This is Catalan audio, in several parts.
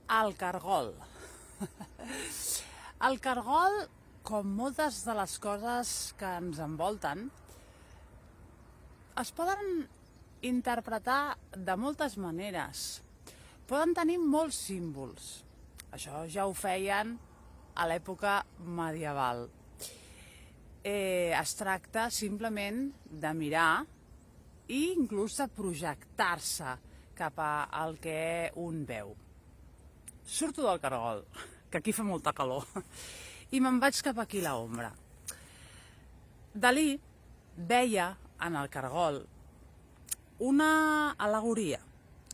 El cargol. El cargol, com moltes de les coses que ens envolten, es poden interpretar de moltes maneres. Poden tenir molts símbols. Això ja ho feien a l'època medieval. Es tracta simplement de mirar i inclús de projectar-se cap al que un veu. Surto del cargol, que aquí fa molta calor, i me'n vaig cap aquí a l'ombra. Dalí veia en el cargol una al·legoria,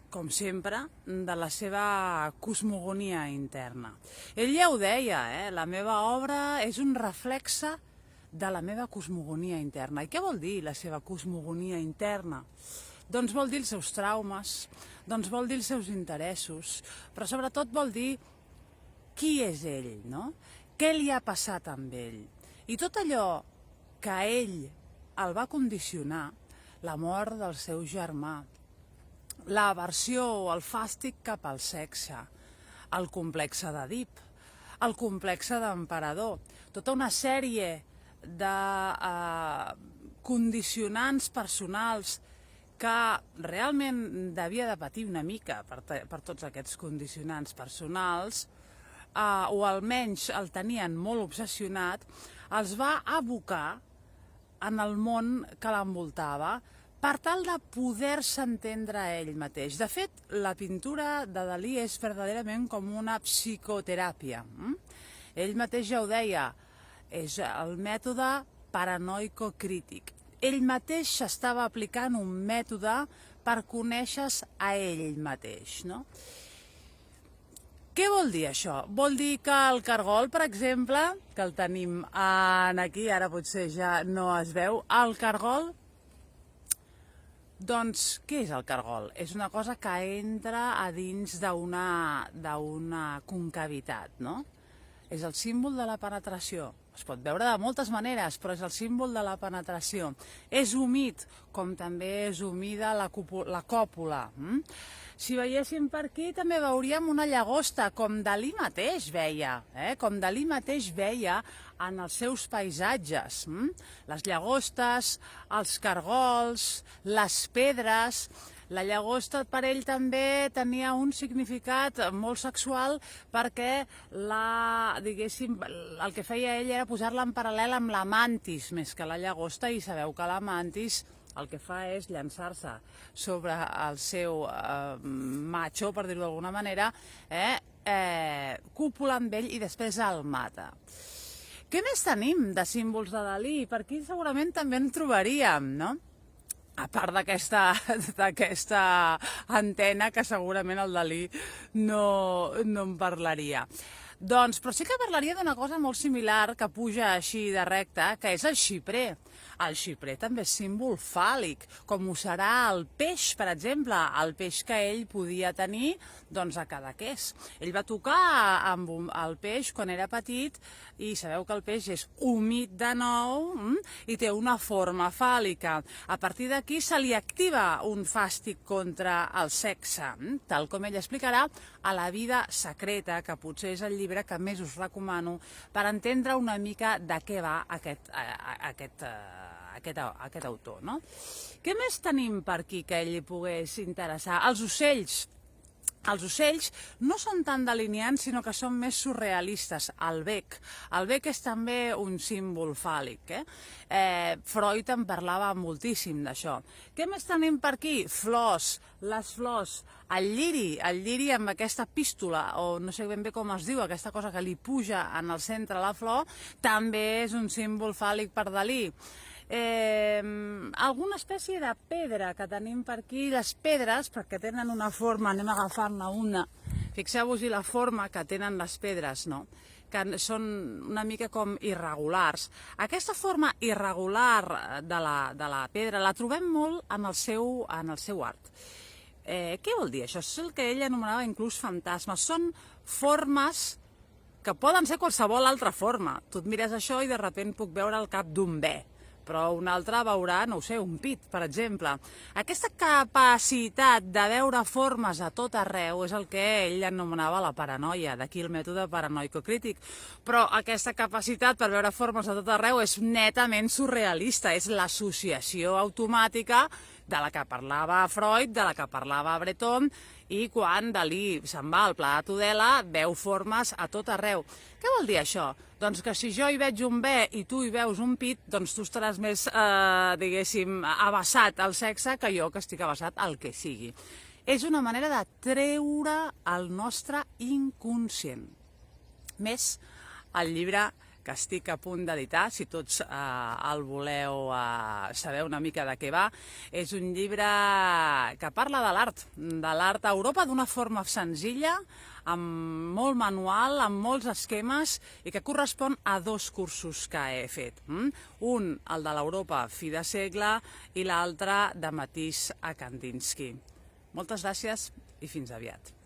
com sempre, de la seva cosmogonia interna. Ell ja ho deia, la meva obra és un reflexe de la meva cosmogonia interna. I què vol dir la seva cosmogonia interna? Doncs vol dir els seus traumes, doncs vol dir els seus interessos, però sobretot vol dir qui és ell, no? Què li ha passat amb ell? I tot allò que a ell el va condicionar, la mort del seu germà, l'aversió o el fàstic cap al sexe, el complexe d'Èdip, el complexe d'emperador, tota una sèrie de condicionants personals que realment devia de patir una mica per tots aquests condicionants personals, o almenys el tenien molt obsessionat, els va abocar en el món que l'envoltava per tal de poder-se entendre a ell mateix. De fet, la pintura de Dalí és verdaderament com una psicoteràpia. Ell mateix ja ho deia, és el mètode paranoico-crític. Ell mateix s'estava aplicant un mètode per conèixer-se a ell mateix, no? Què vol dir això? Vol dir que el cargol, per exemple, que el tenim aquí, ara potser ja no es veu, el cargol, doncs què és el cargol? És una cosa que entra a dins d'una concavitat, no? És el símbol de la penetració. Es pot veure de moltes maneres, però és el símbol de la penetració. És humit, com també és humida la còpula. Si veiéssim per aquí també veuríem una llagosta, com Dalí mateix veia, com Dalí mateix veia en els seus paisatges. Les llagostes, els cargols, les pedres. La llagosta per ell també tenia un significat molt sexual perquè el que feia ell era posar-la en paral·lel amb la mantis més que la llagosta, i sabeu que la mantis el que fa és llançar-se sobre el seu macho, per dir-ho d'alguna manera, cúpula amb ell i després el mata. Què més tenim de símbols de Dalí? Per aquí segurament també en trobaríem, no? A part d'aquesta antena que segurament el Dalí no en parlaria. Doncs, però sí que parlaria d'una cosa molt similar que puja així de recte, que és el xiprer. El xiprer també és símbol fàl·lic, com ho serà el peix, per exemple, el peix que ell podia tenir doncs, a Cadaqués. Ell va tocar amb el peix quan era petit i sabeu que el peix és humit de nou i té una forma fàl·lica. A partir d'aquí se li activa un fàstic contra el sexe, tal com ell explicarà a La vida secreta, que potser és el llibre que més us recomano per entendre una mica de què va aquest autor, no? Què més tenim per aquí que ell li pogués interessar? Els ocells. Els ocells no són tan delineants, sinó que són més surrealistes. El bec. El bec és també un símbol fàl·lic. Freud en parlava moltíssim d'això. Què més tenim per aquí? Flors, les flors, el lliri amb aquesta pístola, o no sé ben bé com es diu, aquesta cosa que li puja en el centre de la flor, també és un símbol fàl·lic per Dalí. Alguna espècie de pedra que tenim per aquí. Les pedres, perquè tenen una forma, anem a agafar-ne una, fixeu-vos-hi la forma que tenen les pedres, no? Que són una mica com irregulars. Aquesta forma irregular de la pedra la trobem molt en el seu art. Què vol dir això? És el que ell anomenava inclús fantasmes. Són formes que poden ser qualsevol altra forma. Tu et mires això i de sobte puc veure el cap d'un be, però un altre veurà, no ho sé, un pit, per exemple. Aquesta capacitat de veure formes a tot arreu és el que ell anomenava la paranoia, d'aquí el mètode paranoico-crític. Però aquesta capacitat per veure formes a tot arreu és netament surrealista, és l'associació automàtica de la que parlava Freud, de la que parlava Breton, i quan Dalí se'n va al Pla de Tudela veu formes a tot arreu. Què vol dir això? Doncs que si jo hi veig un bé i tu hi veus un pit, doncs tu estaràs més, diguéssim, avasat al sexe que jo, que estic avasat al que sigui. És una manera de treure el nostre inconscient. Més, el llibre que estic a punt d'editar, si tots el voleu saber una mica de què va, és un llibre que parla de l'art a Europa d'una forma senzilla, amb molt manual, amb molts esquemes i que correspon a 2 cursos que he fet. Un, el de l'Europa fi de segle, i l'altre de Matisse a Kandinsky. Moltes gràcies i fins aviat.